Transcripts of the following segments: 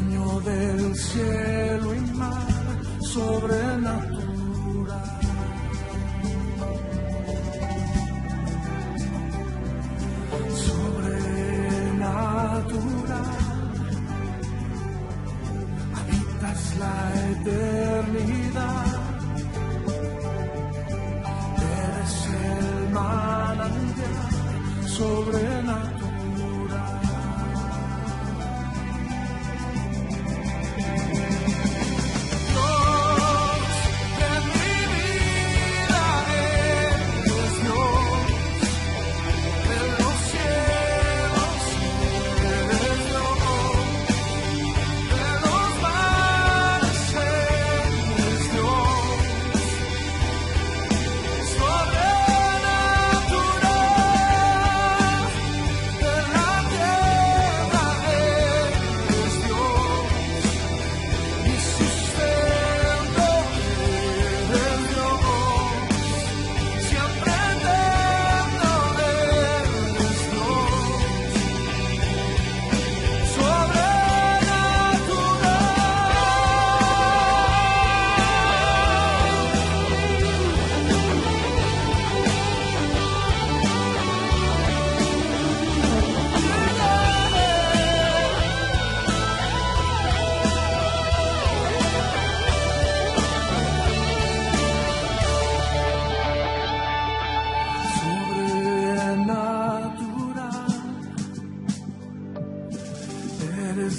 dueño del cielo y mar, sobrenatural. Habitas la eternidad, eres el manantial sobrenatural.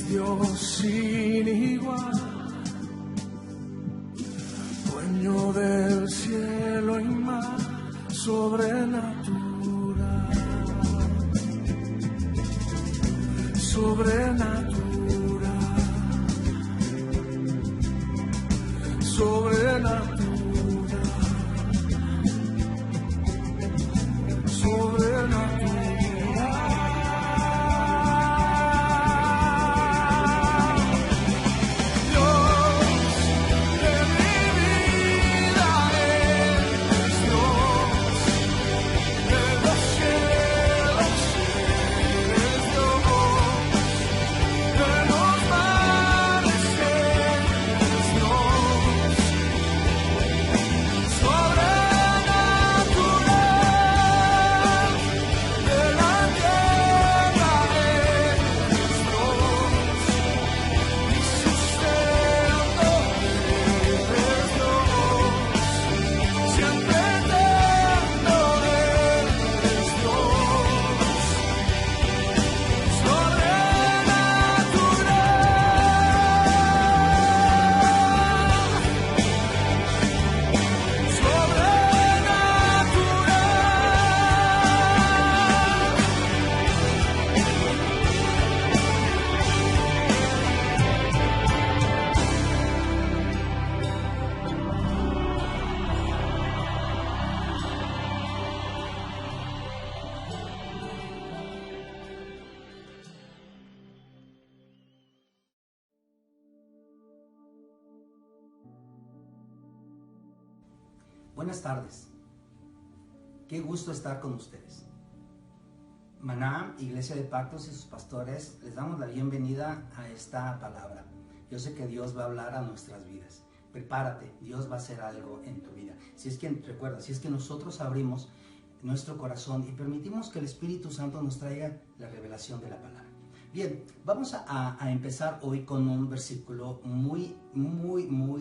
Dios sin igual, dueño del cielo y mar, sobrenatural, sobrenatural, sobrenatural, sobrenatural. Buenas tardes, qué gusto estar con ustedes. Maná, Iglesia de Pactos y sus pastores, les damos la bienvenida a esta palabra. Yo sé que Dios va a hablar a nuestras vidas. Prepárate, Dios va a hacer algo en tu vida. Si es que nosotros abrimos nuestro corazón y permitimos que el Espíritu Santo nos traiga la revelación de la palabra. Bien, vamos a empezar hoy con un versículo muy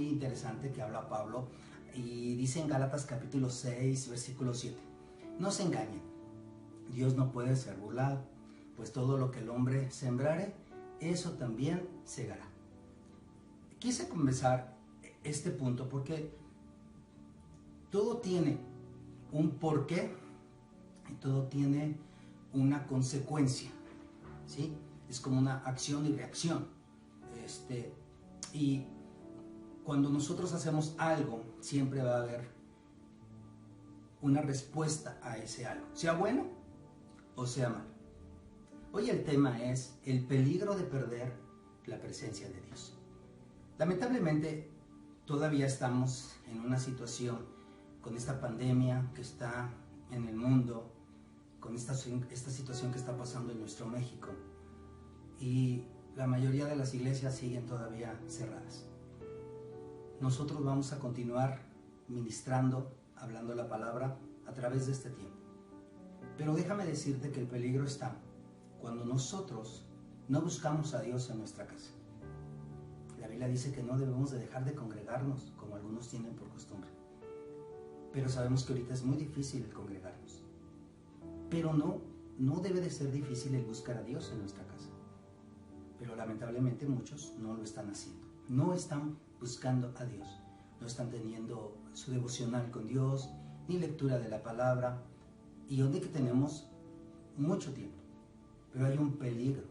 interesante que habla Pablo. Y dice en Gálatas capítulo 6, versículo 7, no se engañen, Dios no puede ser burlado, pues todo lo que el hombre sembrare, eso también segará. Quise comenzar este punto porque todo tiene un porqué y todo tiene una consecuencia, ¿sí? Es como una acción y reacción. Y cuando nosotros hacemos algo, siempre va a haber una respuesta a ese algo, sea bueno o sea malo. Hoy el tema es el peligro de perder la presencia de Dios. Lamentablemente, todavía estamos en una situación con esta pandemia que está en el mundo, con esta situación que está pasando en nuestro México. Y la mayoría de las iglesias siguen todavía cerradas. Nosotros vamos a continuar ministrando, hablando la palabra a través de este tiempo. Pero déjame decirte que el peligro está cuando nosotros no buscamos a Dios en nuestra casa. La Biblia dice que no debemos de dejar de congregarnos, como algunos tienen por costumbre. Pero sabemos que ahorita es muy difícil el congregarnos. Pero no debe de ser difícil el buscar a Dios en nuestra casa. Pero lamentablemente muchos no lo están haciendo. No están buscando a Dios. No están teniendo su devocional con Dios, ni lectura de la palabra. Y donde que tenemos mucho tiempo. Pero hay un peligro.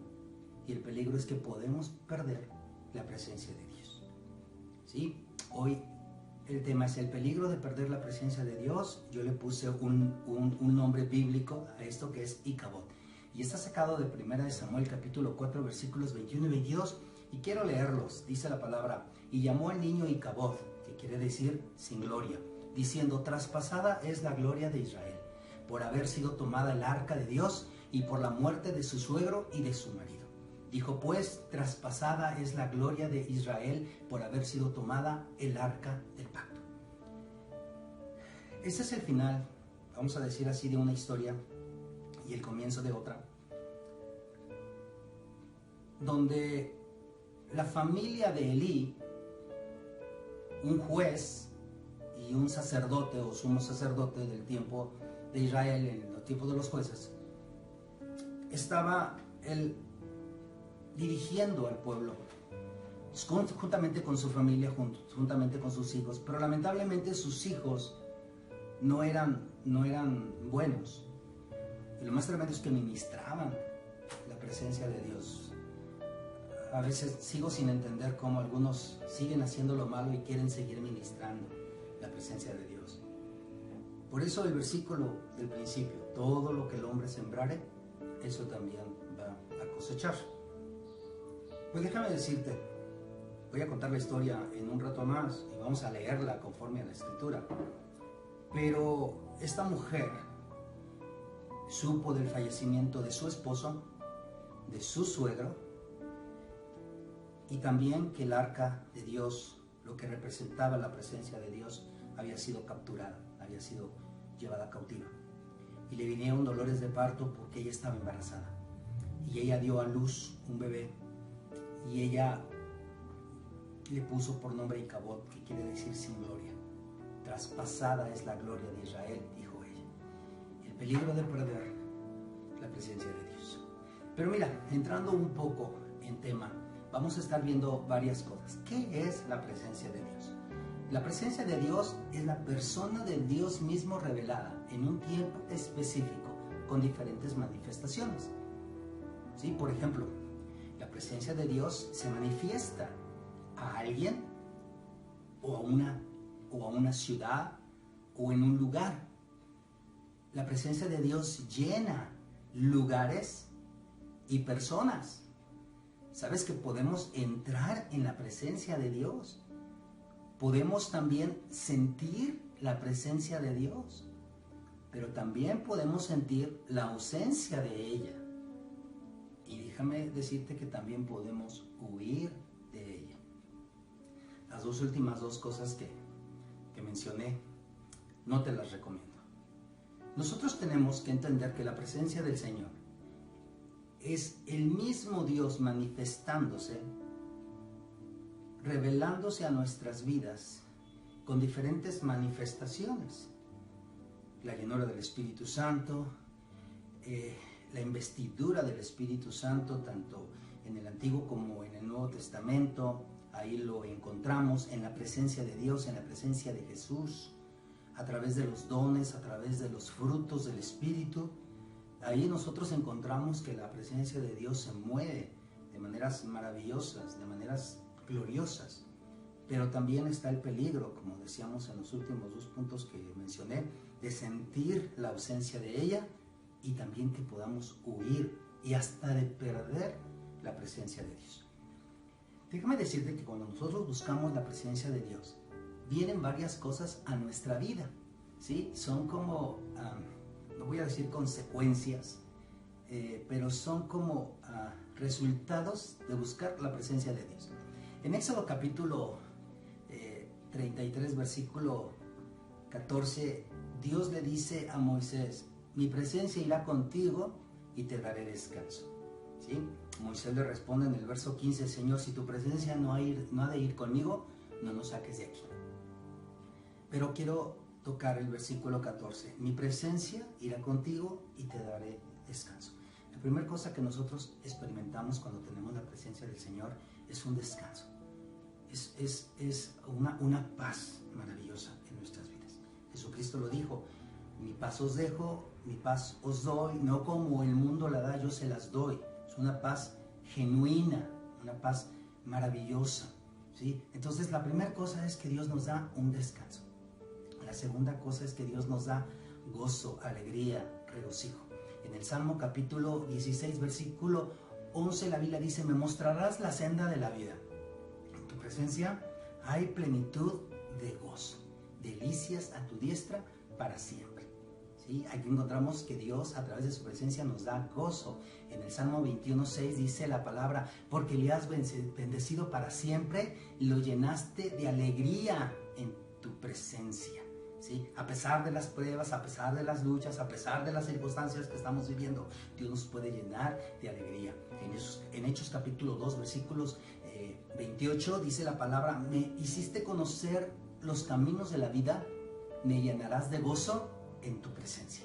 Y el peligro es que podemos perder la presencia de Dios. ¿Sí? Hoy el tema es el peligro de perder la presencia de Dios. Yo le puse un nombre bíblico a esto, que es Icabod. Y está sacado de 1 Samuel capítulo 4 versículos 21 y 22. Y quiero leerlos. Dice la palabra: y llamó al niño Icabod, que quiere decir sin gloria, diciendo: traspasada es la gloria de Israel, por haber sido tomada el arca de Dios y por la muerte de su suegro y de su marido. Dijo pues: traspasada es la gloria de Israel por haber sido tomada el arca del pacto. Este es el final, vamos a decir así, de una historia y el comienzo de otra, donde la familia de Elí, un juez y un sacerdote o sumo sacerdote del tiempo de Israel, en los tiempos de los jueces, estaba él dirigiendo al pueblo juntamente con su familia, juntamente con sus hijos, pero lamentablemente sus hijos no eran buenos. Y lo más tremendo es que ministraban la presencia de Dios. A veces sigo sin entender cómo algunos siguen haciendo lo malo y quieren seguir ministrando la presencia de Dios. Por eso el versículo del principio: todo lo que el hombre sembrare, eso también va a cosechar. Pues déjame decirte, voy a contar la historia en un rato más y vamos a leerla conforme a la escritura. Pero esta mujer supo del fallecimiento de su esposo, de su suegro, y también que el arca de Dios, lo que representaba la presencia de Dios, había sido capturada, había sido llevada cautiva. Y le vinieron dolores de parto porque ella estaba embarazada. Y ella dio a luz un bebé. Y ella le puso por nombre Icabod, que quiere decir sin gloria. Traspasada es la gloria de Israel, dijo ella. El peligro de perder la presencia de Dios. Pero mira, entrando un poco en tema, vamos a estar viendo varias cosas. ¿Qué es la presencia de Dios? La presencia de Dios es la persona de Dios mismo revelada en un tiempo específico con diferentes manifestaciones. ¿Sí? Por ejemplo, la presencia de Dios se manifiesta a alguien o a una ciudad o en un lugar. La presencia de Dios llena lugares y personas. ¿Sabes que podemos entrar en la presencia de Dios? Podemos también sentir la presencia de Dios, pero también podemos sentir la ausencia de ella. Y déjame decirte que también podemos huir de ella. Las últimas dos cosas que mencioné, no te las recomiendo. Nosotros tenemos que entender que la presencia del Señor es el mismo Dios manifestándose, revelándose a nuestras vidas con diferentes manifestaciones. La llenura del Espíritu Santo, la investidura del Espíritu Santo, tanto en el Antiguo como en el Nuevo Testamento. Ahí lo encontramos en la presencia de Dios, en la presencia de Jesús, a través de los dones, a través de los frutos del Espíritu. Ahí nosotros encontramos que la presencia de Dios se mueve de maneras maravillosas, de maneras gloriosas. Pero también está el peligro, como decíamos en los últimos dos puntos que mencioné, de sentir la ausencia de ella y también que podamos huir y hasta de perder la presencia de Dios. Déjame decirte que cuando nosotros buscamos la presencia de Dios, vienen varias cosas a nuestra vida, ¿sí? Son como, no voy a decir consecuencias, pero son como resultados de buscar la presencia de Dios. En Éxodo capítulo 33, versículo 14, Dios le dice a Moisés: mi presencia irá contigo y te daré descanso. ¿Sí? Moisés le responde en el verso 15: Señor, si tu presencia no ha de ir conmigo, no nos saques de aquí. Pero quiero tocar el versículo 14: mi presencia irá contigo y te daré descanso. La primera cosa que nosotros experimentamos cuando tenemos la presencia del Señor es un descanso. Es una paz maravillosa en nuestras vidas. Jesucristo lo dijo: mi paz os dejo, mi paz os doy, no como el mundo la da, yo se las doy. Es una paz genuina, una paz maravillosa, ¿sí? Entonces la primera cosa es que Dios nos da un descanso. La segunda cosa es que Dios nos da gozo, alegría, regocijo. En el Salmo capítulo 16, versículo 11, la Biblia dice: me mostrarás la senda de la vida. En tu presencia hay plenitud de gozo, delicias a tu diestra para siempre. ¿Sí? Aquí encontramos que Dios, a través de su presencia, nos da gozo. En el Salmo 21:6 dice la palabra: porque le has bendecido para siempre y lo llenaste de alegría en tu presencia. ¿Sí? A pesar de las pruebas, a pesar de las luchas, a pesar de las circunstancias que estamos viviendo, Dios nos puede llenar de alegría. En Hechos capítulo 2, versículos 28, dice la palabra: me hiciste conocer los caminos de la vida, me llenarás de gozo en tu presencia.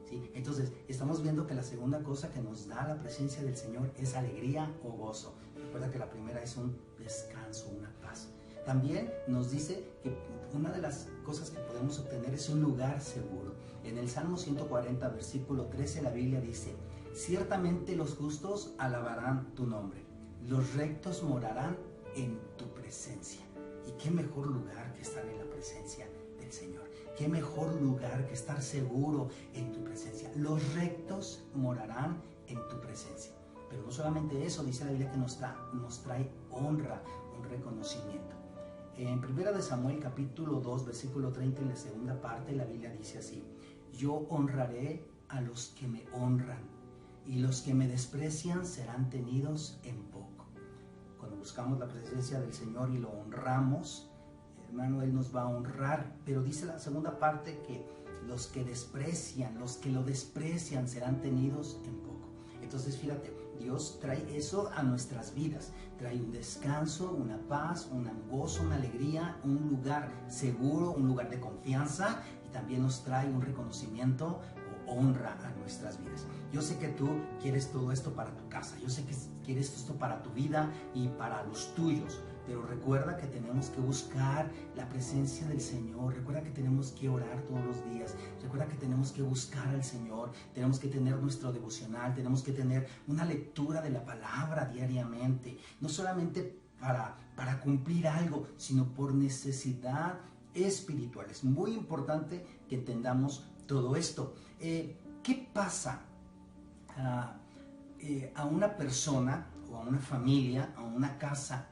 ¿Sí? Entonces estamos viendo que la segunda cosa que nos da la presencia del Señor es alegría o gozo. Recuerda que la primera es un descanso, una paz. También nos dice que una de las cosas que podemos obtener es un lugar seguro. En el Salmo 140, versículo 13, la Biblia dice: ciertamente los justos alabarán tu nombre, los rectos morarán en tu presencia. Y qué mejor lugar que estar en la presencia del Señor. Qué mejor lugar que estar seguro en tu presencia. Los rectos morarán en tu presencia. Pero no solamente eso, dice la Biblia que nos trae honra, un reconocimiento. En 1 Samuel capítulo 2, versículo 30, en la segunda parte, la Biblia dice así: yo honraré a los que me honran, y los que me desprecian serán tenidos en poco. Cuando buscamos la presencia del Señor y lo honramos, hermano, Él nos va a honrar. Pero dice la segunda parte que los que lo desprecian serán tenidos en poco. Entonces fíjate, Dios trae eso a nuestras vidas, trae un descanso, una paz, un gozo, una alegría, un lugar seguro, un lugar de confianza, y también nos trae un reconocimiento o honra a nuestras vidas. Yo sé que tú quieres todo esto para tu casa, yo sé que quieres esto para tu vida y para los tuyos, pero recuerda que tenemos que buscar la presencia del Señor, recuerda que tenemos que orar todos los días, recuerda que tenemos que buscar al Señor, tenemos que tener nuestro devocional, tenemos que tener una lectura de la palabra diariamente, no solamente para cumplir algo, sino por necesidad espiritual. Es muy importante que entendamos todo esto. ¿Qué pasa a una persona o a una familia, a una casa,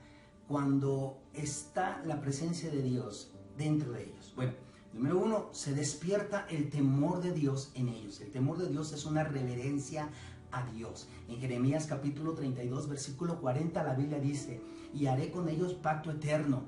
cuando está la presencia de Dios dentro de ellos? Bueno, número uno, se despierta el temor de Dios en ellos. El temor de Dios es una reverencia a Dios. En Jeremías capítulo 32, versículo 40, la Biblia dice: y haré con ellos pacto eterno,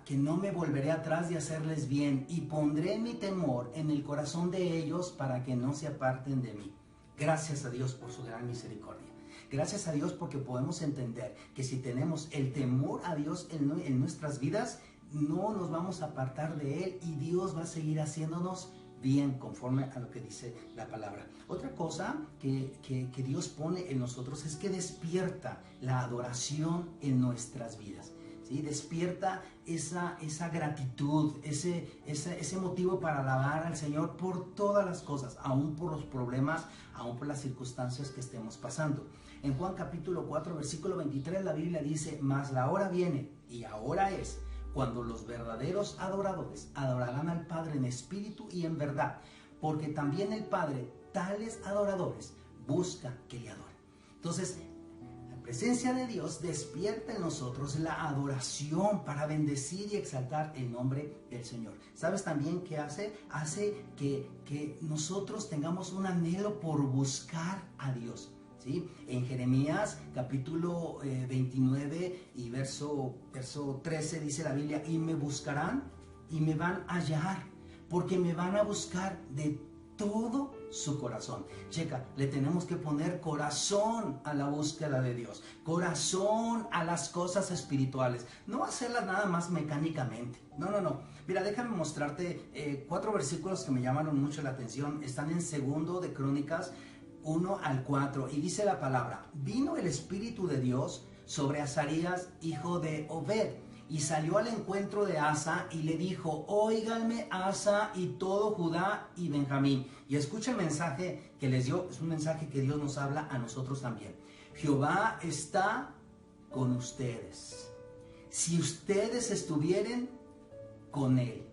que no me volveré atrás de hacerles bien, y pondré mi temor en el corazón de ellos para que no se aparten de mí. Gracias a Dios por su gran misericordia. Gracias a Dios porque podemos entender que si tenemos el temor a Dios en nuestras vidas, no nos vamos a apartar de Él, y Dios va a seguir haciéndonos bien conforme a lo que dice la palabra. Otra cosa que Dios pone en nosotros es que despierta la adoración en nuestras vidas. ¿Sí? Despierta esa gratitud, ese motivo para alabar al Señor por todas las cosas, aún por los problemas, aún por las circunstancias que estemos pasando. En Juan capítulo 4, versículo 23, la Biblia dice: mas la hora viene, y ahora es, cuando los verdaderos adoradores adorarán al Padre en espíritu y en verdad, porque también el Padre tales adoradores busca que le adoren. Entonces, la presencia de Dios despierta en nosotros la adoración para bendecir y exaltar el nombre del Señor. ¿Sabes también qué hace? Hace que nosotros tengamos un anhelo por buscar a Dios. ¿sí? En Jeremías capítulo 29 y verso 13 dice la Biblia, y me buscarán y me van a hallar, porque me van a buscar de todo su corazón. Checa, le tenemos que poner corazón a la búsqueda de Dios, corazón a las cosas espirituales, no hacerlas nada más mecánicamente. No. Mira, déjame mostrarte 4 versículos que me llamaron mucho la atención. Están en segundo de Crónicas 1 al 4 y dice la palabra, vino el Espíritu de Dios sobre Azarías, hijo de Obed, y salió al encuentro de Asa y le dijo, óiganme Asa y todo Judá y Benjamín. Y escucha el mensaje que les dio, es un mensaje que Dios nos habla a nosotros también. Jehová está con ustedes, si ustedes estuvieren con él,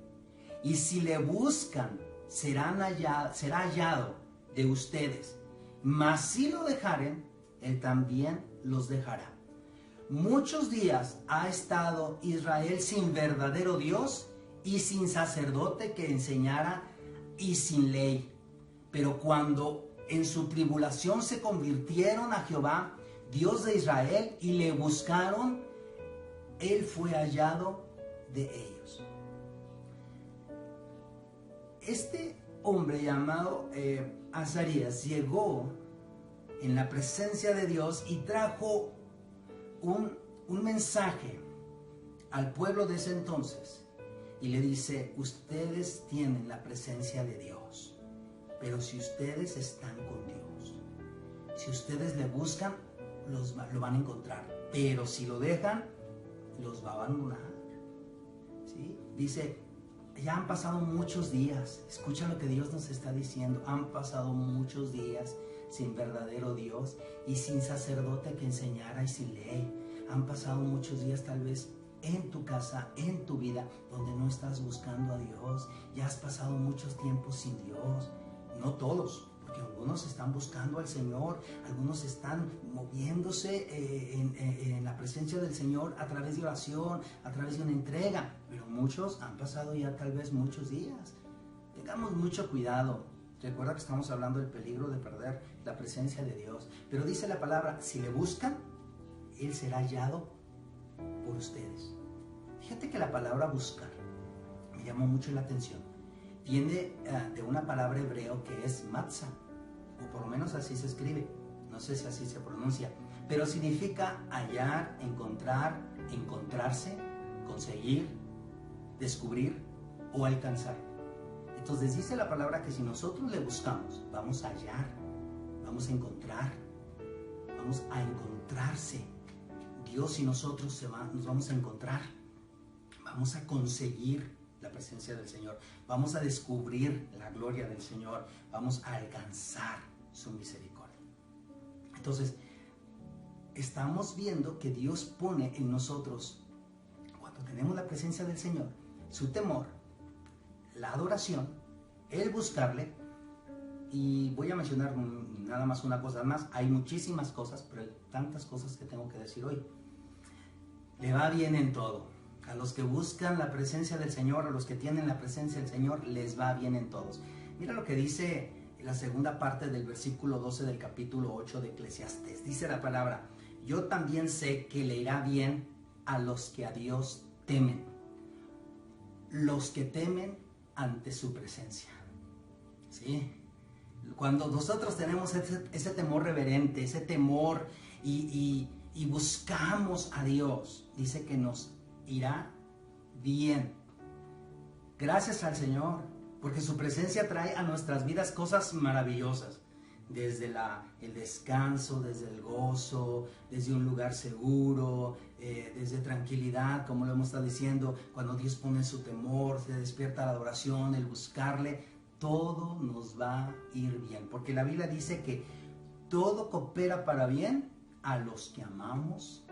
y si le buscan, será hallado de ustedes, mas si lo dejaren, él también los dejará. Muchos días ha estado Israel sin verdadero Dios y sin sacerdote que enseñara y sin ley. Pero cuando en su tribulación se convirtieron a Jehová, Dios de Israel, y le buscaron, él fue hallado de ellos. Este hombre llamado Azarías llegó en la presencia de Dios y trajo un mensaje al pueblo de ese entonces y le dice, ustedes tienen la presencia de Dios, pero si ustedes están con Dios, si ustedes le buscan, lo van a encontrar, pero si lo dejan, los va a abandonar. ¿Sí? Dice, ya han pasado muchos días, escucha lo que Dios nos está diciendo, han pasado muchos días sin verdadero Dios y sin sacerdote que enseñara y sin ley. Han pasado muchos días tal vez en tu casa, en tu vida, donde no estás buscando a Dios. Ya has pasado muchos tiempos sin Dios. No todos, porque algunos están buscando al Señor, algunos están moviéndose en la presencia del Señor a través de oración, a través de una entrega, pero muchos han pasado ya tal vez muchos días. Tengamos mucho cuidado. Recuerda que estamos hablando del peligro de perder la presencia de Dios. Pero dice la palabra, si le buscan, él será hallado por ustedes. Fíjate que la palabra buscar me llamó mucho la atención. Viene de una palabra hebreo que es matzah, o por lo menos así se escribe. No sé si así se pronuncia, pero significa hallar, encontrar, encontrarse, conseguir, descubrir o alcanzar. Entonces dice la palabra que si nosotros le buscamos, vamos a hallar, vamos a encontrar, vamos a encontrarse. Dios y nosotros nos vamos a encontrar, vamos a conseguir la presencia del Señor, vamos a descubrir la gloria del Señor, vamos a alcanzar su misericordia. Entonces, estamos viendo que Dios pone en nosotros, cuando tenemos la presencia del Señor, su temor, la adoración, el buscarle. Y voy a mencionar nada más una cosa más. Hay muchísimas cosas, pero hay tantas cosas que tengo que decir hoy. Le va bien en todo. A los que buscan la presencia del Señor, a los que tienen la presencia del Señor, les va bien en todos. Mira lo que dice la segunda parte del versículo 12 del capítulo 8 de Eclesiastés. Dice la palabra, yo también sé que le irá bien a los que a Dios temen, los que temen ante su presencia. ¿Sí? Cuando nosotros tenemos ese temor reverente, ese temor y buscamos a Dios, dice que nos irá bien. Gracias al Señor, porque su presencia trae a nuestras vidas cosas maravillosas. Desde el descanso, desde el gozo, desde un lugar seguro, desde tranquilidad, como lo hemos estado diciendo. Cuando Dios pone su temor, se despierta la adoración, el buscarle, todo nos va a ir bien. Porque la Biblia dice que todo coopera para bien a los que amamos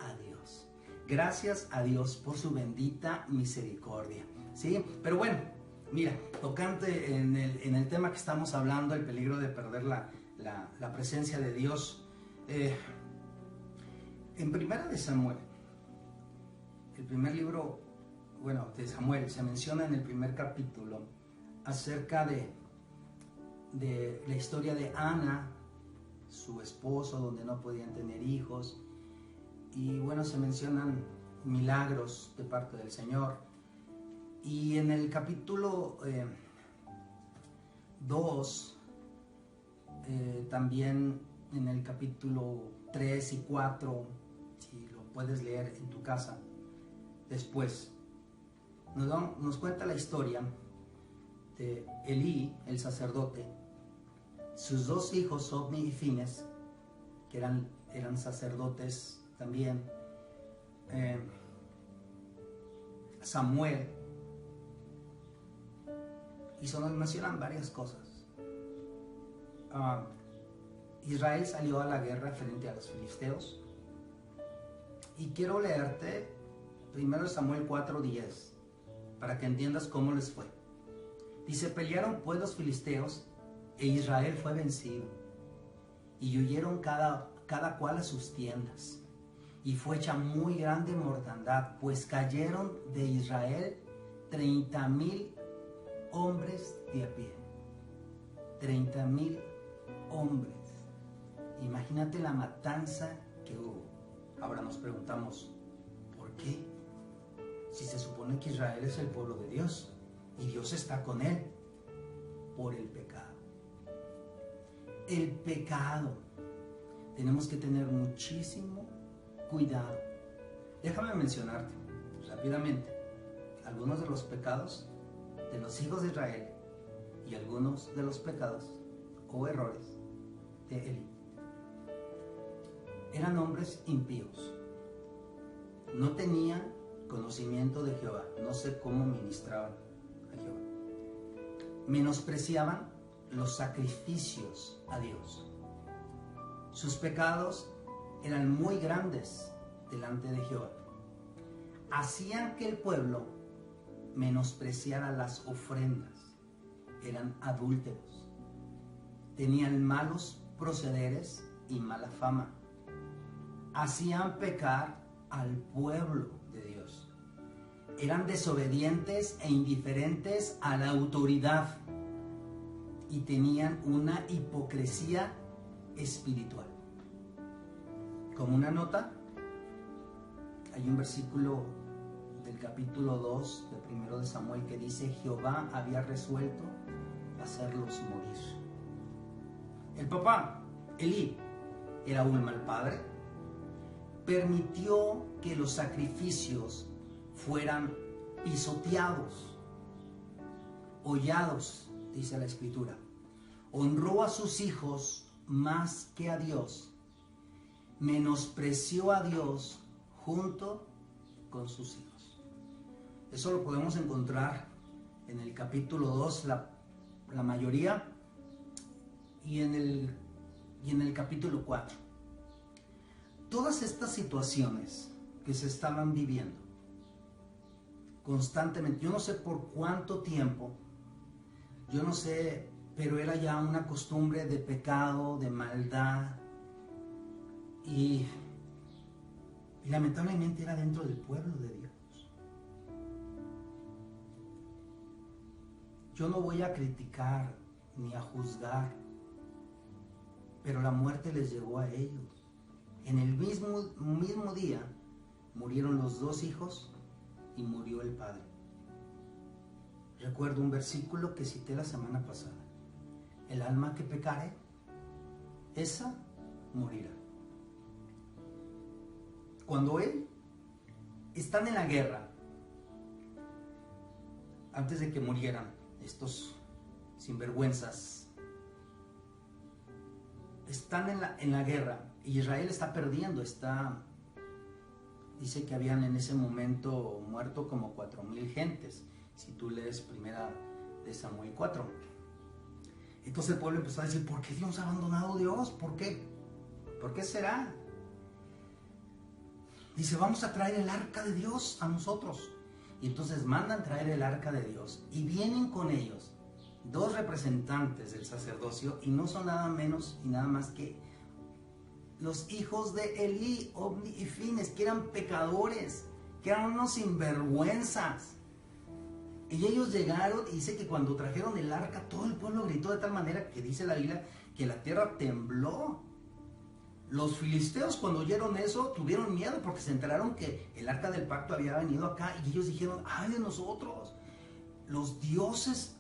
a Dios. Gracias a Dios por su bendita misericordia. ¿Sí? Pero bueno, mira, tocante en el tema que estamos hablando, el peligro de perder la presencia de Dios. En Primera de Samuel, el primer libro, de Samuel, se menciona en el primer capítulo acerca de la historia de Ana su esposo, donde no podían tener hijos. Y bueno, se mencionan milagros de parte del Señor. Y en el capítulo 2, también en el capítulo 3 y 4, si lo puedes leer en tu casa después, nos cuenta la historia de Elí, el sacerdote, sus dos hijos, Ofni y Fines, que eran sacerdotes también, Samuel, y se nos mencionan varias cosas. Israel salió a la guerra frente a los filisteos, y quiero leerte 1 Samuel 4:10 para que entiendas cómo les fue. Dice: pelearon pues los filisteos e Israel fue vencido, y huyeron cada cual a sus tiendas, y fue hecha muy grande mortandad, pues cayeron de Israel 30,000 hombres de a pie. 30,000 hombres. Imagínate la matanza que hubo. Ahora nos preguntamos, ¿por qué? Si se supone que Israel es el pueblo de Dios y Dios está con él. Por el pecado. El pecado. Tenemos que tener muchísimo cuidado. Déjame mencionarte rápidamente algunos de los pecados de los hijos de Israel y algunos de los pecados o errores de Elí. Eran hombres impíos. No tenían conocimiento de Jehová. No sé cómo ministraban a Jehová. Menospreciaban los sacrificios a Dios. Sus pecados eran muy grandes delante de Jehová. Hacían que el pueblo menospreciara las ofrendas. Eran adúlteros. Tenían malos procederes y mala fama. Hacían pecar al pueblo de Dios. Eran desobedientes e indiferentes a la autoridad y tenían una hipocresía espiritual. Como una nota, hay un versículo del capítulo 2 de 1 de Samuel que dice: Jehová había resuelto hacerlos morir. El papá, Elí, era un mal padre. Permitió que los sacrificios fueran pisoteados, hollados, dice la Escritura. Honró a sus hijos más que a Dios. Menospreció a Dios junto con sus hijos. Eso lo podemos encontrar en el capítulo 2, la mayoría, y en el capítulo 4. Todas estas situaciones que se estaban viviendo constantemente, yo no sé por cuánto tiempo, yo no sé, pero era ya una costumbre de pecado, de maldad, y lamentablemente era dentro del pueblo de Dios. Yo no voy a criticar ni a juzgar, pero la muerte les llegó a ellos. En el mismo día murieron los dos hijos y murió el padre. Recuerdo un versículo que cité la semana pasada: el alma que pecare, esa morirá. Cuando están en la guerra, antes de que murieran estos sinvergüenzas, están en la guerra. Israel está perdiendo, dice que habían en ese momento muerto como 4,000 gentes, si tú lees 1 de Samuel 4. Entonces el pueblo empezó a decir: ¿por qué Dios ha abandonado a Dios? ¿Por qué? ¿Por qué será? Dice: vamos a traer el arca de Dios a nosotros. Y entonces mandan traer el arca de Dios, y vienen con ellos 2 representantes del sacerdocio, y no son nada menos y nada más que los hijos de Elí, Ofni y Fines, que eran pecadores, que eran unos sinvergüenzas. Y ellos llegaron, y dice que cuando trajeron el arca, todo el pueblo gritó de tal manera que dice la Biblia que la tierra tembló. Los filisteos, cuando oyeron eso, tuvieron miedo porque se enteraron que el arca del pacto había venido acá, y ellos dijeron: ¡ay de nosotros! Los dioses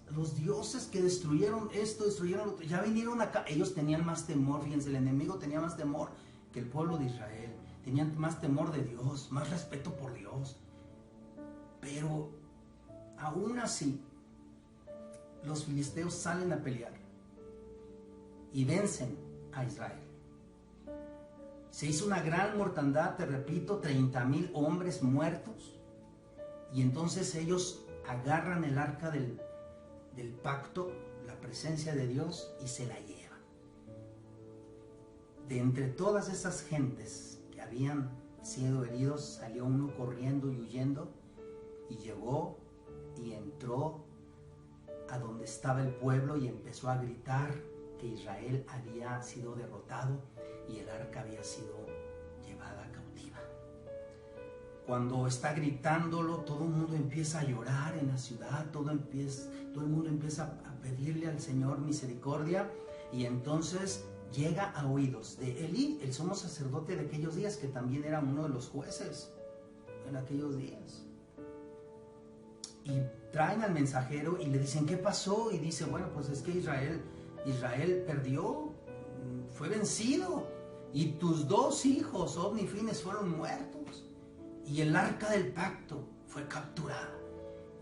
que destruyeron esto, destruyeron lo otro, ya vinieron acá. Ellos tenían más temor, fíjense, el enemigo tenía más temor que el pueblo de Israel. Tenían más temor de Dios, más respeto por Dios. Pero aún así, los filisteos salen a pelear y vencen a Israel. Se hizo una gran mortandad, te repito, 30,000 hombres muertos. Y entonces ellos agarran el arca del pacto, la presencia de Dios, y se la llevan. De entre todas esas gentes que habían sido heridos, salió uno corriendo y huyendo, y llegó y entró a donde estaba el pueblo y empezó a gritar que Israel había sido derrotado y el arca había sido llevada cautiva. Cuando está gritándolo, todo el mundo empieza a llorar en la ciudad, todo el mundo empieza a pedirle al Señor misericordia, y entonces llega a oídos de Elí, el sumo sacerdote de aquellos días, que también era uno de los jueces en aquellos días. Y traen al mensajero y le dicen: ¿qué pasó? Y dice: bueno, pues es que Israel perdió, fue vencido, y tus 2 hijos, Ofni y Fines, fueron muertos, y el arca del pacto fue capturada.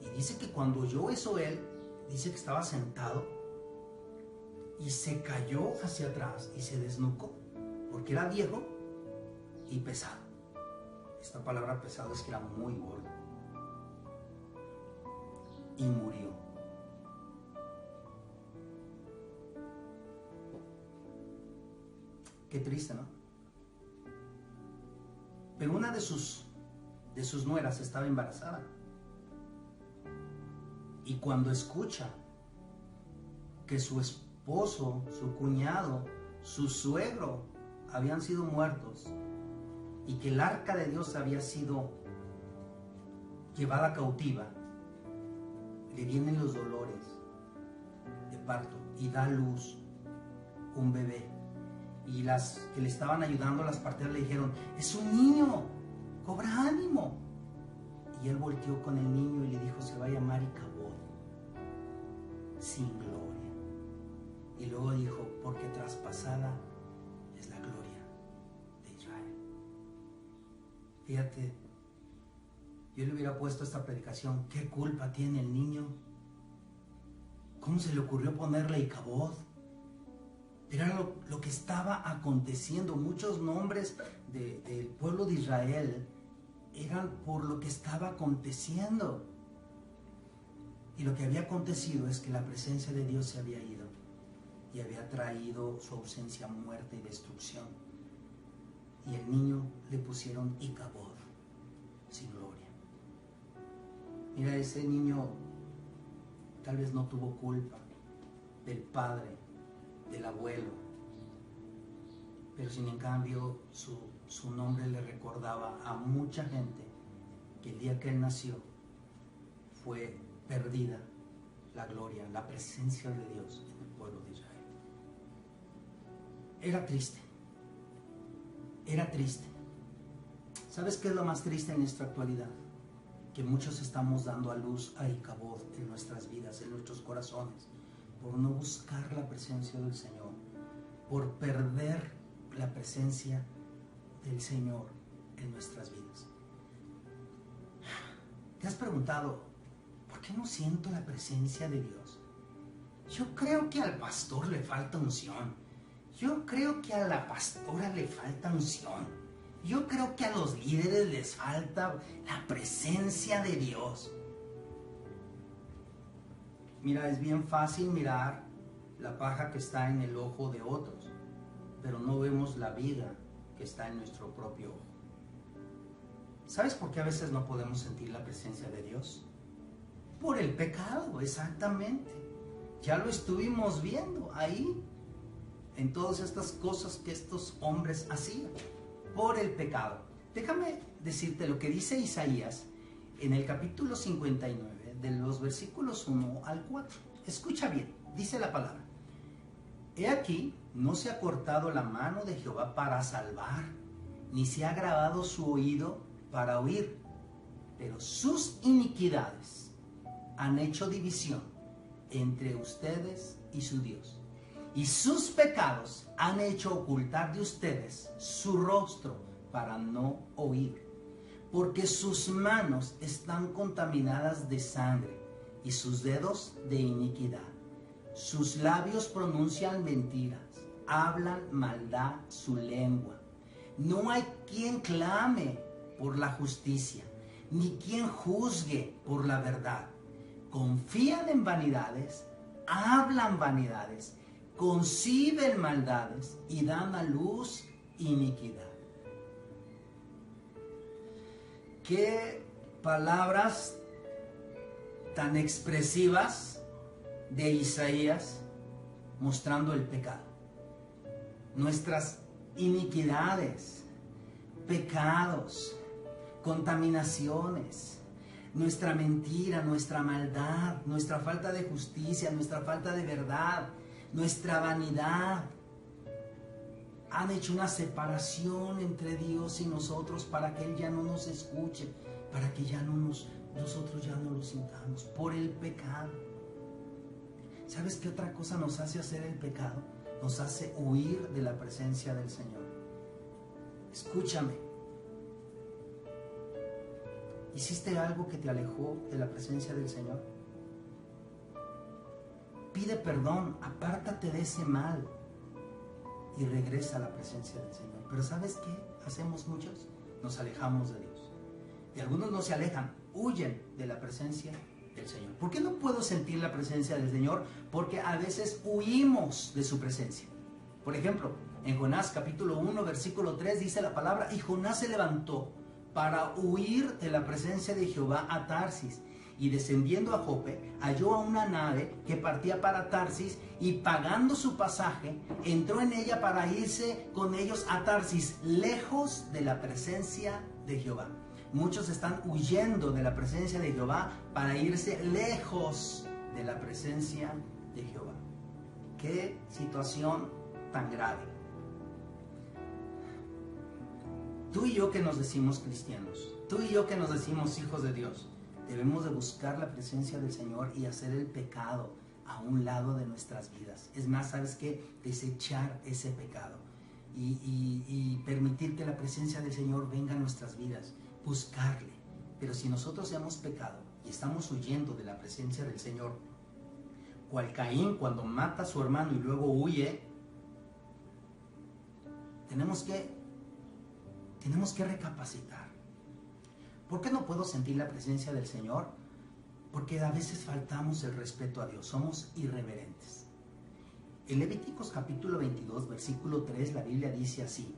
Y dice que cuando oyó eso él, dice que estaba sentado y se cayó hacia atrás y se desnucó, porque era viejo y pesado. Esta palabra pesado es que era muy gordo. Y murió. Qué triste, ¿no? Pero una de sus nueras estaba embarazada. Y cuando escucha que su esposo, su cuñado, su suegro habían sido muertos, y que el arca de Dios había sido llevada cautiva, le vienen los dolores de parto y da a luz un bebé. Y las que le estaban ayudando a las parteras le dijeron: es un niño, cobra ánimo. Y él volteó con el niño y le dijo: se va a llamar Icabod, sin gloria. Y luego dijo: porque traspasada es la gloria de Israel. Fíjate, yo le hubiera puesto esta predicación: ¿qué culpa tiene el niño? ¿Cómo se le ocurrió ponerle Icabod? Era lo que estaba aconteciendo. Muchos nombres del pueblo de Israel eran por lo que estaba aconteciendo. Y lo que había acontecido es que la presencia de Dios se había ido y había traído su ausencia, muerte y destrucción. Y el niño le pusieron Icabod, sin gloria. Mira, ese niño tal vez no tuvo culpa del padre, del abuelo, pero sin en cambio su nombre le recordaba a mucha gente que el día que él nació fue perdida la gloria, la presencia de Dios en el pueblo de Israel. Era triste, era triste. ¿Sabes qué es lo más triste en nuestra actualidad? Que muchos estamos dando a luz a Icabod en nuestras vidas, en nuestros corazones, por no buscar la presencia del Señor, por perder la presencia del Señor en nuestras vidas. ¿Te has preguntado por qué no siento la presencia de Dios? Yo creo que al pastor le falta unción. Yo creo que a la pastora le falta unción. Yo creo que a los líderes les falta la presencia de Dios. Mira, es bien fácil mirar la paja que está en el ojo de otros, pero no vemos la viga que está en nuestro propio ojo. ¿Sabes por qué a veces no podemos sentir la presencia de Dios? Por el pecado, exactamente. Ya lo estuvimos viendo ahí, en todas estas cosas que estos hombres hacían. Por el pecado. Déjame decirte lo que dice Isaías en el capítulo 59, de los versículos 1 al 4. Escucha bien, dice la palabra: He aquí, no se ha cortado la mano de Jehová para salvar, ni se ha agravado su oído para oír, pero sus iniquidades han hecho división entre ustedes y su Dios, y sus pecados han hecho ocultar de ustedes su rostro para no oír, porque sus manos están contaminadas de sangre y sus dedos de iniquidad. Sus labios pronuncian mentiras, hablan maldad su lengua. No hay quien clame por la justicia, ni quien juzgue por la verdad. Confían en vanidades, hablan vanidades, conciben maldades y dan a luz iniquidad. Qué palabras tan expresivas de Isaías mostrando el pecado. Nuestras iniquidades, pecados, contaminaciones, nuestra mentira, nuestra maldad, nuestra falta de justicia, nuestra falta de verdad, nuestra vanidad, han hecho una separación entre Dios y nosotros para que Él ya no nos escuche, para que ya no nosotros ya no lo sintamos por el pecado. ¿Sabes qué otra cosa nos hace hacer el pecado? Nos hace huir de la presencia del Señor. Escúchame. ¿Hiciste algo que te alejó de la presencia del Señor? Pide perdón, apártate de ese mal y regresa a la presencia del Señor. Pero ¿sabes qué hacemos muchos? Nos alejamos de Dios. Y algunos no se alejan, huyen de la presencia del Señor. ¿Por qué no puedo sentir la presencia del Señor? Porque a veces huimos de su presencia. Por ejemplo, en Jonás capítulo 1 versículo 3 dice la palabra: y Jonás se levantó para huir de la presencia de Jehová a Tarsis, y descendiendo a Jope halló a una nave que partía para Tarsis, y pagando su pasaje entró en ella para irse con ellos a Tarsis, lejos de la presencia de Jehová. Muchos están huyendo de la presencia de Jehová para irse lejos de la presencia de Jehová. Qué situación tan grave. Tú y yo que nos decimos cristianos, tú y yo que nos decimos hijos de Dios, debemos de buscar la presencia del Señor y hacer el pecado a un lado de nuestras vidas. Es más, ¿sabes qué? Desechar ese pecado y permitir que la presencia del Señor venga a nuestras vidas. Buscarle. Pero si nosotros hemos pecado y estamos huyendo de la presencia del Señor, cual Caín cuando mata a su hermano y luego huye, tenemos que recapacitar. ¿Por qué no puedo sentir la presencia del Señor? Porque a veces faltamos el respeto a Dios, somos irreverentes. En Levíticos capítulo 22, versículo 3, la Biblia dice así: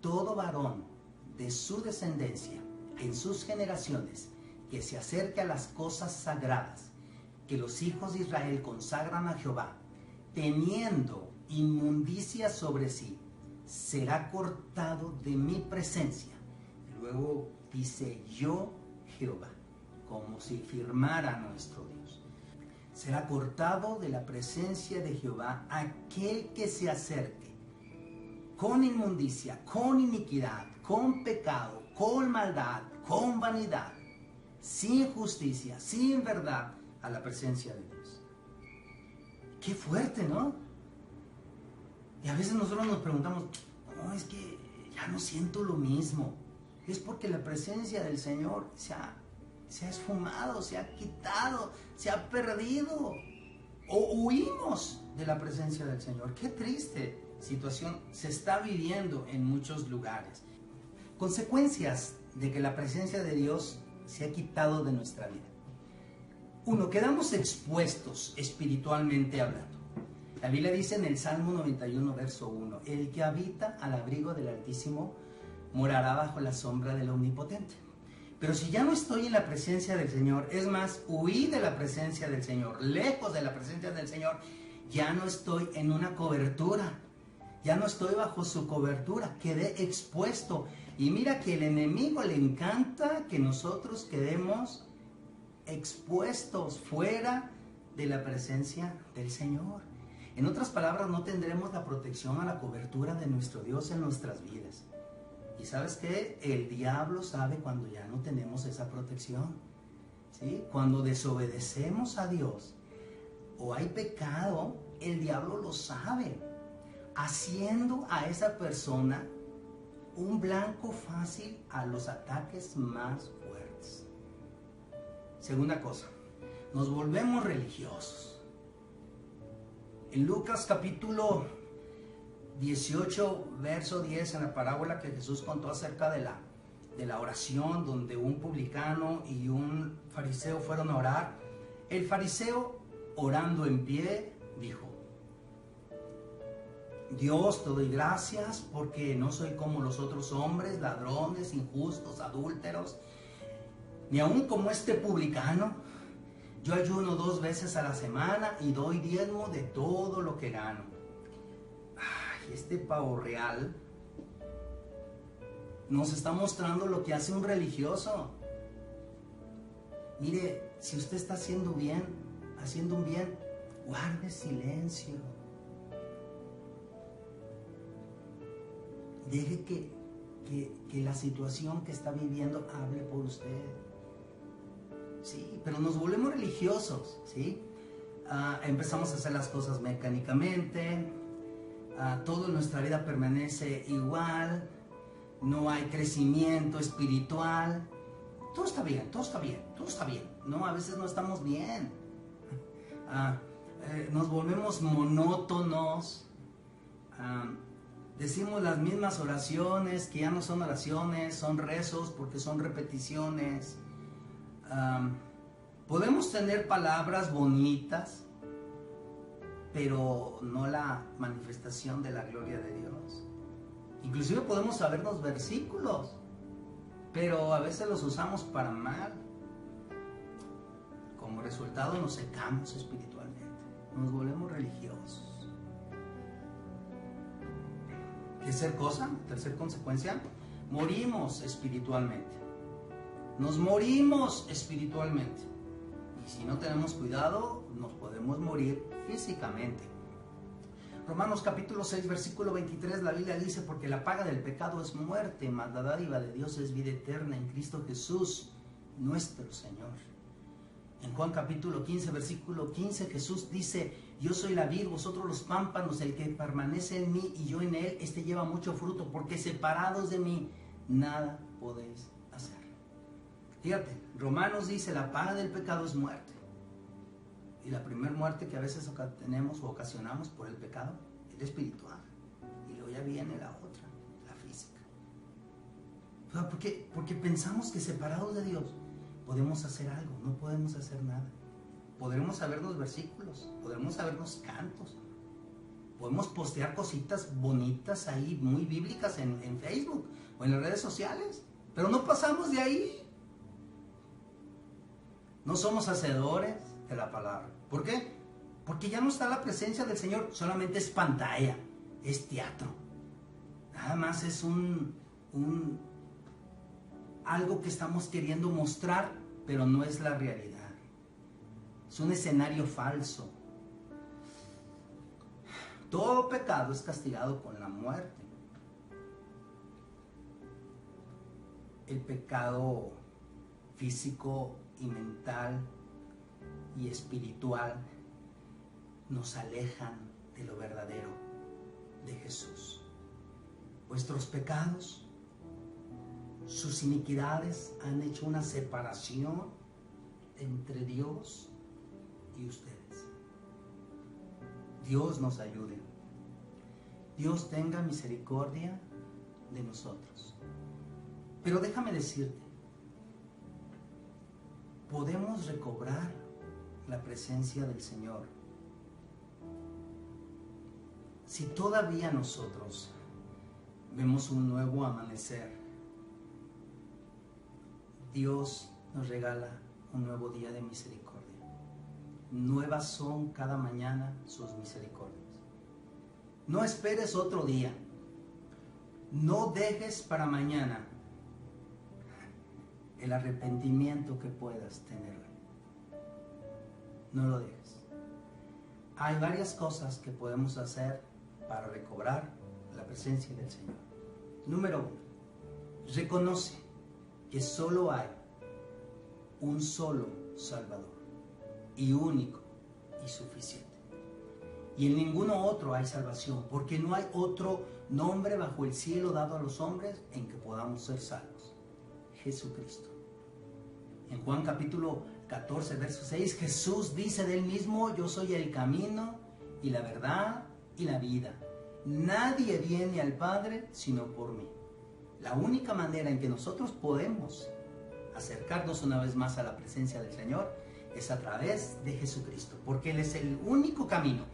todo varón de su descendencia en sus generaciones que se acerque a las cosas sagradas que los hijos de Israel consagran a Jehová, teniendo inmundicia sobre sí, será cortado de mi presencia. Y luego dice: yo Jehová, como si firmara nuestro Dios. Será cortado de la presencia de Jehová aquel que se acerque con inmundicia, con iniquidad, con pecado, con maldad, con vanidad, sin justicia, sin verdad, a la presencia de Dios. Qué fuerte, ¿no? Y a veces nosotros nos preguntamos: no, es que ya no siento lo mismo. Es porque la presencia del Señor se ha esfumado, se ha quitado, se ha perdido. O huimos de la presencia del Señor. Qué triste situación se está viviendo en muchos lugares. Consecuencias de que la presencia de Dios se ha quitado de nuestra vida. 1. Quedamos expuestos espiritualmente hablando. La Biblia dice en el Salmo 91, verso 1: el que habita al abrigo del Altísimo morará bajo la sombra del Omnipotente. Pero si ya no estoy en la presencia del Señor, es más, huí de la presencia del Señor, lejos de la presencia del Señor, ya no estoy en una cobertura, ya no estoy bajo su cobertura, quedé expuesto. Y mira que el enemigo le encanta que nosotros quedemos expuestos fuera de la presencia del Señor. En otras palabras, no tendremos la protección a la cobertura de nuestro Dios en nuestras vidas. Y ¿sabes qué? El diablo sabe cuando ya no tenemos esa protección, ¿sí? Cuando desobedecemos a Dios o hay pecado, el diablo lo sabe, haciendo a esa persona un blanco fácil a los ataques más fuertes. Segunda cosa, nos volvemos religiosos. En Lucas capítulo 18, verso 10, en la parábola que Jesús contó acerca de la oración, donde un publicano y un fariseo fueron a orar, el fariseo, orando en pie, dijo: Dios, te doy gracias porque no soy como los otros hombres, ladrones, injustos, adúlteros, ni aun como este publicano. Yo ayuno 2 veces a la semana y doy diezmo de todo lo que gano. Ay, este pavo real nos está mostrando lo que hace un religioso. Mire, si usted está haciendo un bien, guarde silencio. Deje que la situación que está viviendo hable por usted. Sí, pero nos volvemos religiosos, ¿sí? Empezamos a hacer las cosas mecánicamente, todo en nuestra vida permanece igual, no hay crecimiento espiritual. Todo está bien, todo está bien, todo está bien. No, a veces no estamos bien. Nos volvemos monótonos. Decimos las mismas oraciones, que ya no son oraciones, son rezos porque son repeticiones. Podemos tener palabras bonitas, pero no la manifestación de la gloria de Dios. Inclusive podemos sabernos versículos, pero a veces los usamos para mal. Como resultado nos secamos espiritualmente, nos volvemos religiosos. Tercer consecuencia, morimos espiritualmente. Nos morimos espiritualmente. Y si no tenemos cuidado, nos podemos morir físicamente. Romanos capítulo 6, versículo 23, la Biblia dice: porque la paga del pecado es muerte, mas la dádiva de Dios es vida eterna en Cristo Jesús, nuestro Señor. En Juan capítulo 15, versículo 15, Jesús dice: yo soy la vid, vosotros los pámpanos, el que permanece en mí y yo en él, este lleva mucho fruto, porque separados de mí, nada podéis hacer. Fíjate, Romanos dice: la paga del pecado es muerte. Y la primera muerte que a veces tenemos o ocasionamos por el pecado es la espiritual. Y luego ya viene la otra, la física. Porque pensamos que separados de Dios podemos hacer algo, no podemos hacer nada. Podremos sabernos versículos, podremos sabernos cantos, podemos postear cositas bonitas ahí, muy bíblicas en Facebook o en las redes sociales, pero no pasamos de ahí. No somos hacedores de la palabra. ¿Por qué? Porque ya no está la presencia del Señor, solamente es pantalla, es teatro. Nada más es algo que estamos queriendo mostrar, pero no es la realidad. Es un escenario falso. Todo pecado es castigado con la muerte. El pecado físico y mental y espiritual nos alejan de lo verdadero de Jesús. Vuestros pecados, sus iniquidades han hecho una separación entre Dios y ustedes. Dios nos ayude. Dios tenga misericordia de nosotros. Pero déjame decirte, podemos recobrar la presencia del Señor si todavía nosotros vemos un nuevo amanecer. Dios nos regala un nuevo día de misericordia. Nuevas son cada mañana sus misericordias. No esperes otro día. No dejes para mañana el arrepentimiento que puedas tener. No lo dejes. hay varias cosas que podemos hacer para recobrar la presencia del Señor. Número 1, reconoce que solo hay un solo Salvador y único y suficiente. Y en ninguno otro hay salvación, porque no hay otro nombre bajo el cielo dado a los hombres en que podamos ser salvos. Jesucristo. En Juan capítulo 14, verso 6, Jesús dice de él mismo: yo soy el camino y la verdad y la vida. Nadie viene al Padre sino por mí. La única manera en que nosotros podemos acercarnos una vez más a la presencia del Señor es a través de Jesucristo, porque Él es el único camino.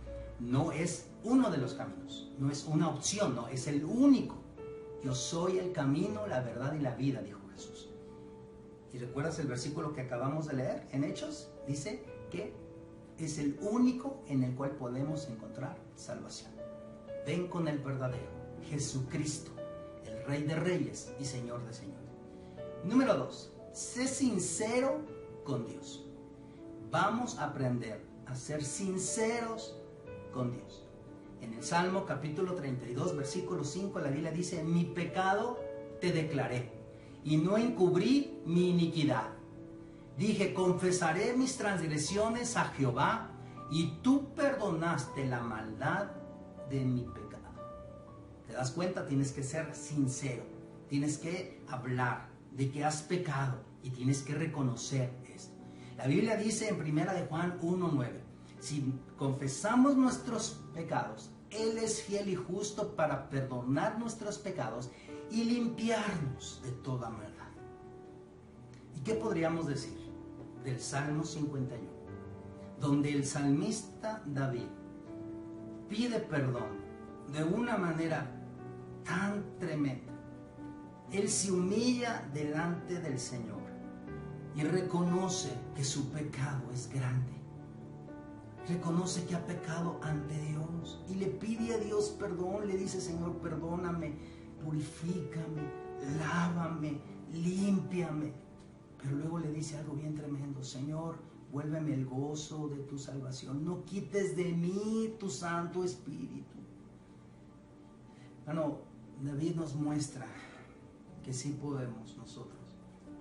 No es uno de los caminos, no es una opción, no, es el único. Yo soy el camino, la verdad y la vida, dijo Jesús. ¿Y recuerdas el versículo que acabamos de leer en Hechos? Dice que es el único en el cual podemos encontrar salvación. Ven con el verdadero, Jesucristo, el Rey de Reyes y Señor de Señores. Número 2, sé sincero con Dios. Vamos a aprender a ser sinceros con Dios. En el Salmo capítulo 32, versículo 5, la Biblia dice: mi pecado te declaré y no encubrí mi iniquidad. Dije: confesaré mis transgresiones a Jehová, y tú perdonaste la maldad de mi pecado. ¿Te das cuenta? Tienes que ser sincero, tienes que hablar de que has pecado y tienes que reconocer esto. La Biblia dice en 1 de Juan 1:9, si confesamos nuestros pecados, Él es fiel y justo para perdonar nuestros pecados y limpiarnos de toda maldad. ¿Y qué podríamos decir del Salmo 51? Donde el salmista David pide perdón de una manera tan tremenda. Él se humilla delante del Señor y reconoce que su pecado es grande. Reconoce que ha pecado ante Dios y le pide a Dios perdón. Le dice: Señor, perdóname, purifícame, lávame, límpiame. Pero luego le dice algo bien tremendo: Señor, vuélveme el gozo de tu salvación. No quites de mí tu Santo Espíritu. Bueno, David nos muestra que sí podemos nosotros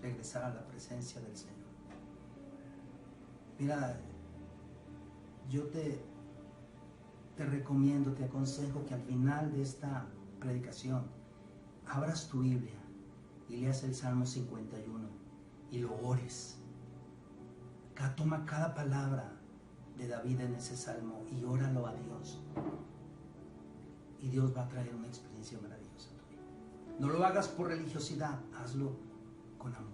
regresar a la presencia del Señor. Mira, yo te recomiendo, te aconsejo que al final de esta predicación abras tu Biblia y leas el Salmo 51 y lo ores. Toma cada palabra de David en ese salmo y óralo a Dios. Y Dios va a traer una experiencia maravillosa a tu vida. No lo hagas por religiosidad, hazlo con amor.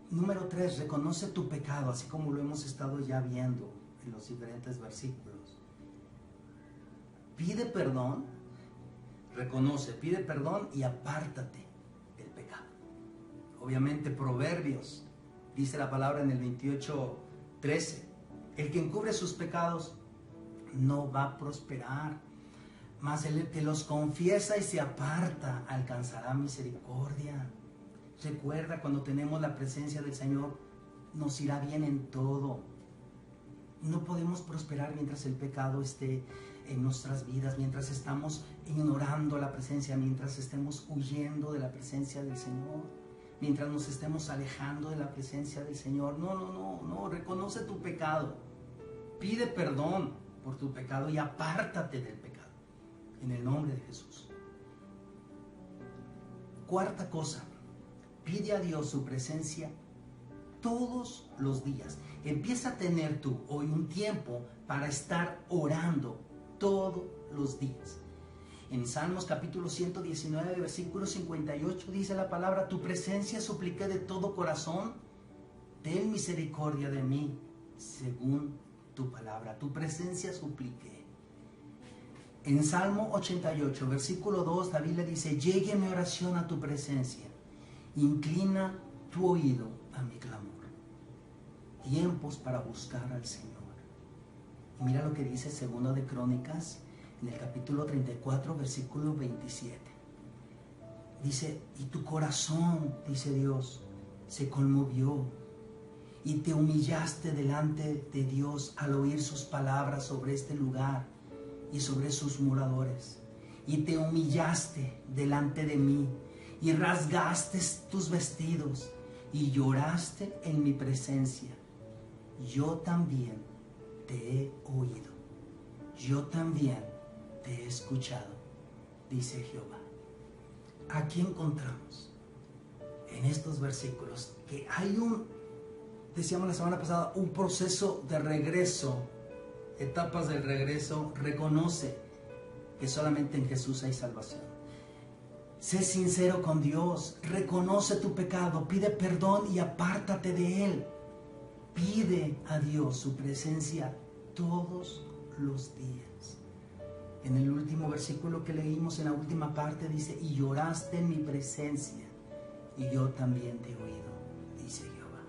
Número 3, reconoce tu pecado, así como lo hemos estado ya viendo en los diferentes versículos. Pide perdón, reconoce, pide perdón y apártate del pecado. Obviamente, Proverbios dice la palabra en el 28:13, el que encubre sus pecados no va a prosperar, mas el que los confiesa y se aparta alcanzará misericordia. Recuerda, cuando tenemos la presencia del Señor, nos irá bien en todo. No podemos prosperar mientras el pecado esté en nuestras vidas, mientras estamos ignorando la presencia, mientras estemos huyendo de la presencia del Señor, mientras nos estemos alejando de la presencia del Señor. No, reconoce tu pecado, pide perdón por tu pecado y apártate del pecado, en el nombre de Jesús. Cuarta cosa, pide a Dios su presencia todos los días. Empieza a tener tú hoy un tiempo para estar orando todos los días. En Salmos capítulo 119, versículo 58 dice la palabra: tu presencia supliqué de todo corazón, ten misericordia de mí según tu palabra. Tu presencia supliqué. En Salmo 88, versículo 2, David le dice: llegue mi oración a tu presencia, inclina tu oído a mi clamor. Tiempos para buscar al Señor. Y mira lo que dice 2 de Crónicas, en el capítulo 34, versículo 27. Dice: y tu corazón, dice Dios, se conmovió, y te humillaste delante de Dios al oír sus palabras sobre este lugar y sobre sus moradores. Y te humillaste delante de mí y rasgaste tus vestidos y lloraste en mi presencia. Yo también te he oído. Yo también te he escuchado, dice Jehová. Aquí encontramos en estos versículos que hay decíamos la semana pasada, un proceso de regreso, etapas del regreso. Reconoce que solamente en Jesús hay salvación. Sé sincero con Dios, reconoce tu pecado, pide perdón y apártate de él. Pide a Dios su presencia todos los días. En el último versículo que leímos, en la última parte, dice: y lloraste en mi presencia, y yo también te he oído, dice Jehová.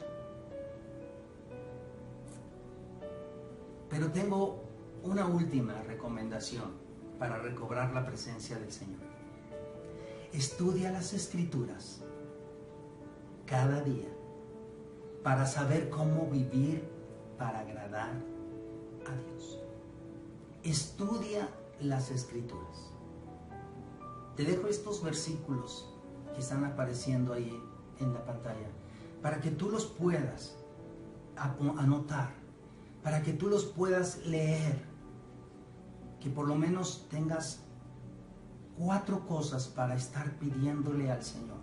Pero tengo una última recomendación para recobrar la presencia del Señor. Estudia las Escrituras cada día para saber cómo vivir para agradar a Dios. Estudia las Escrituras. Te dejo estos versículos que están apareciendo ahí en la pantalla para que tú los puedas anotar, para que tú los puedas leer, que por lo menos tengas 4 cosas para estar pidiéndole al Señor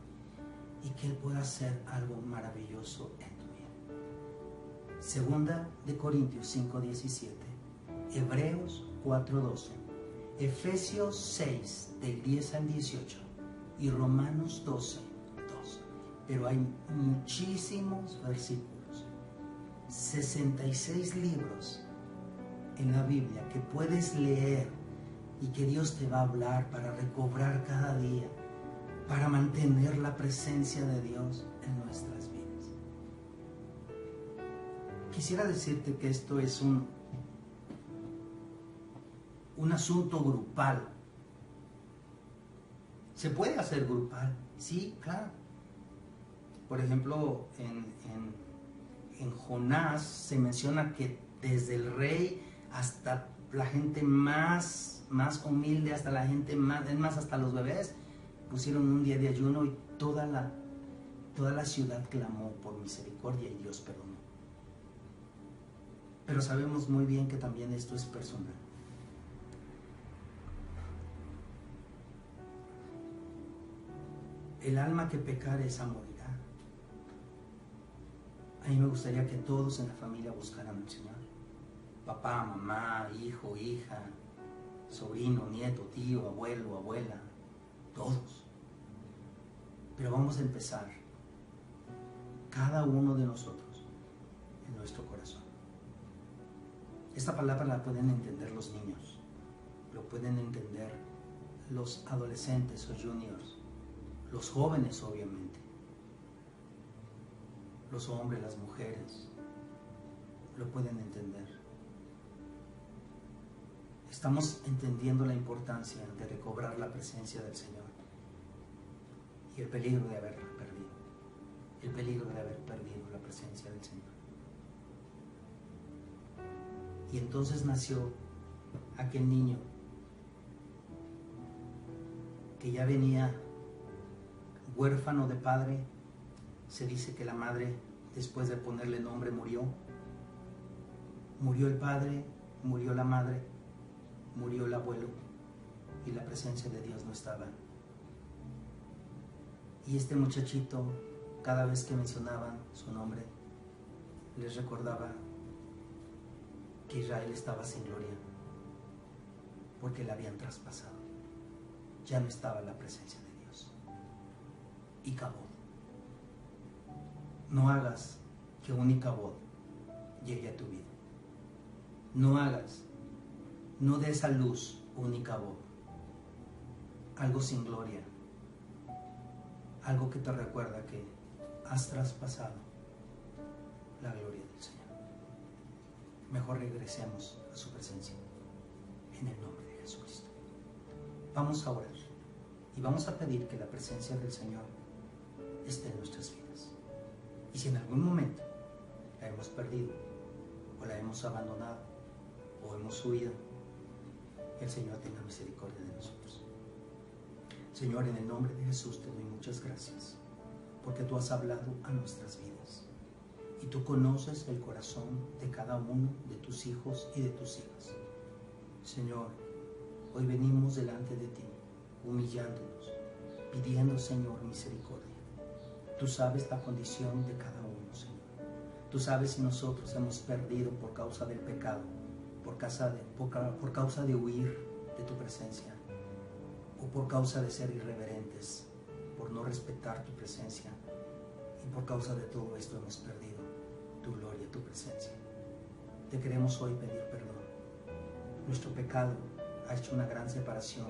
y que Él pueda hacer algo maravilloso en tu vida. Segunda de Corintios 5:17, Hebreos 4:12, Efesios 6 del 10 al 18 y Romanos 12:2. Pero hay muchísimos versículos, 66 libros en la Biblia que puedes leer y que Dios te va a hablar para recobrar cada día, para mantener la presencia de Dios en nuestras vidas. Quisiera decirte que esto es un asunto grupal. ¿Se puede hacer grupal? Sí, claro. Por ejemplo, en Jonás se menciona que desde el rey hasta la gente más humilde, hasta la gente más, hasta los bebés, pusieron un día de ayuno y toda la ciudad clamó por misericordia y Dios perdonó. Pero sabemos muy bien que también esto es personal. El alma que pecare esa morirá. A mí me gustaría que todos en la familia buscaran al Señor. Papá, mamá, hijo, hija, sobrino, nieto, tío, abuelo, abuela, todos. Pero vamos a empezar, cada uno de nosotros, en nuestro corazón. Esta palabra la pueden entender los niños, lo pueden entender los adolescentes o juniors, los jóvenes obviamente, los hombres, las mujeres, lo pueden entender. Estamos entendiendo la importancia de recobrar la presencia del Señor y el peligro de haberla perdido, el peligro de haber perdido la presencia del Señor. Y entonces nació aquel niño que ya venía huérfano de padre. Se dice que la madre, después de ponerle nombre, murió. Murió el padre, murió la madre, murió el abuelo y la presencia de Dios no estaba. Y este muchachito, cada vez que mencionaban su nombre, les recordaba que Israel estaba sin gloria porque la habían traspasado. Ya no estaba la presencia de Dios. Y Icabod. No hagas que un Icabod llegue a tu vida. No des a luz un Icabod. Algo sin gloria. Algo que te recuerda que has traspasado la gloria del Señor. Mejor regresemos a su presencia en el nombre de Jesucristo. Vamos a orar y vamos a pedir que la presencia del Señor esté en nuestras vidas. Y si en algún momento la hemos perdido, o la hemos abandonado, o hemos huido, el Señor tenga misericordia de nosotros. Señor, en el nombre de Jesús te doy muchas gracias, porque tú has hablado a nuestras vidas, y tú conoces el corazón de cada uno de tus hijos y de tus hijas. Señor, hoy venimos delante de ti, humillándonos, pidiendo, Señor, misericordia. Tú sabes la condición de cada uno, Señor. Tú sabes si nosotros hemos perdido por causa del pecado, por causa de huir de tu presencia, o por causa de ser irreverentes, por no respetar tu presencia, y por causa de todo esto hemos perdido tu gloria, tu presencia. Te queremos hoy pedir perdón. Nuestro pecado ha hecho una gran separación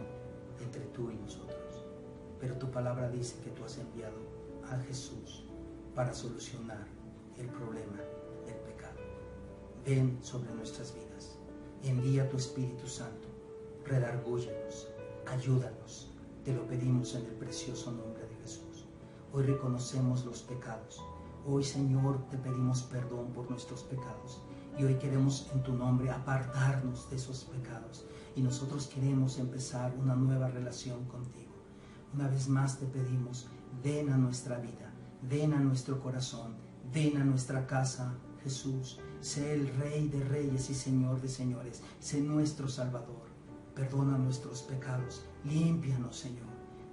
entre tú y nosotros, pero tu palabra dice que tú has enviado a Jesús para solucionar el problema del pecado. Ven sobre nuestras vidas, envía tu Espíritu Santo, redargúyenos, ayúdanos, te lo pedimos en el precioso nombre de Jesús. Hoy reconocemos los pecados, hoy, Señor, te pedimos perdón por nuestros pecados, y hoy queremos en tu nombre apartarnos de esos pecados, y nosotros queremos empezar una nueva relación contigo. Una vez más te pedimos, ven a nuestra vida, ven a nuestro corazón, ven a nuestra casa, Jesús. Sé el Rey de Reyes y Señor de Señores, sé nuestro Salvador. Perdona nuestros pecados, límpianos, Señor.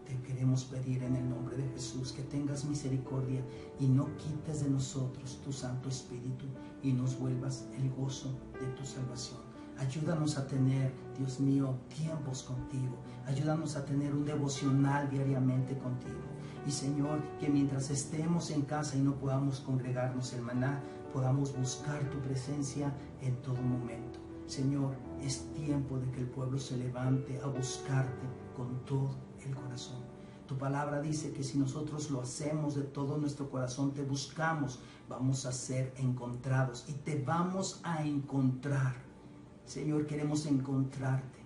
Te queremos pedir en el nombre de Jesús que tengas misericordia y no quites de nosotros tu Santo Espíritu y nos vuelvas el gozo de tu salvación. Ayúdanos a tener, Dios mío, tiempos contigo. Ayúdanos a tener un devocional diariamente contigo. Y Señor, que mientras estemos en casa y no podamos congregarnos en Maná, podamos buscar tu presencia en todo momento. Señor, es tiempo de que el pueblo se levante a buscarte con todo el corazón. Tu palabra dice que si nosotros lo hacemos de todo nuestro corazón, te buscamos, vamos a ser encontrados y te vamos a encontrar. Señor, queremos encontrarte.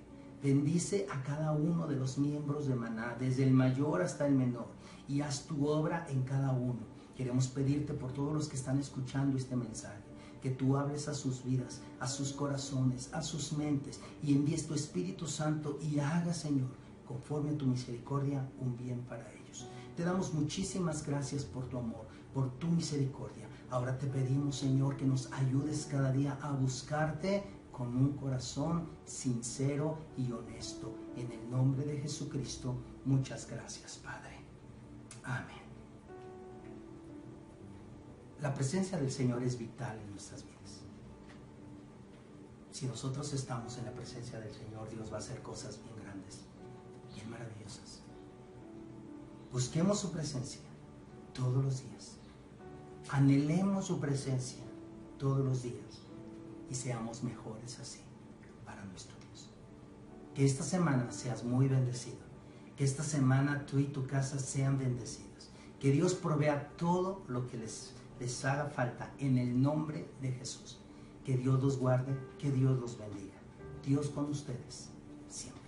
Bendice a cada uno de los miembros de Maná, desde el mayor hasta el menor, y haz tu obra en cada uno. Queremos pedirte por todos los que están escuchando este mensaje, que tú hables a sus vidas, a sus corazones, a sus mentes, y envíes tu Espíritu Santo y haga, Señor, conforme a tu misericordia, un bien para ellos. Te damos muchísimas gracias por tu amor, por tu misericordia. Ahora te pedimos, Señor, que nos ayudes cada día a buscarte con un corazón sincero y honesto. En el nombre de Jesucristo, muchas gracias, Padre. Amén. La presencia del Señor es vital en nuestras vidas. Si nosotros estamos en la presencia del Señor, Dios va a hacer cosas bien grandes, bien maravillosas. Busquemos su presencia todos los días. Anhelemos su presencia todos los días y seamos mejores así para nuestro Dios. Que esta semana seas muy bendecido. Que esta semana tú y tu casa sean bendecidos. Que Dios provea todo lo que les haga falta en el nombre de Jesús. Que Dios los guarde, que Dios los bendiga. Dios con ustedes siempre.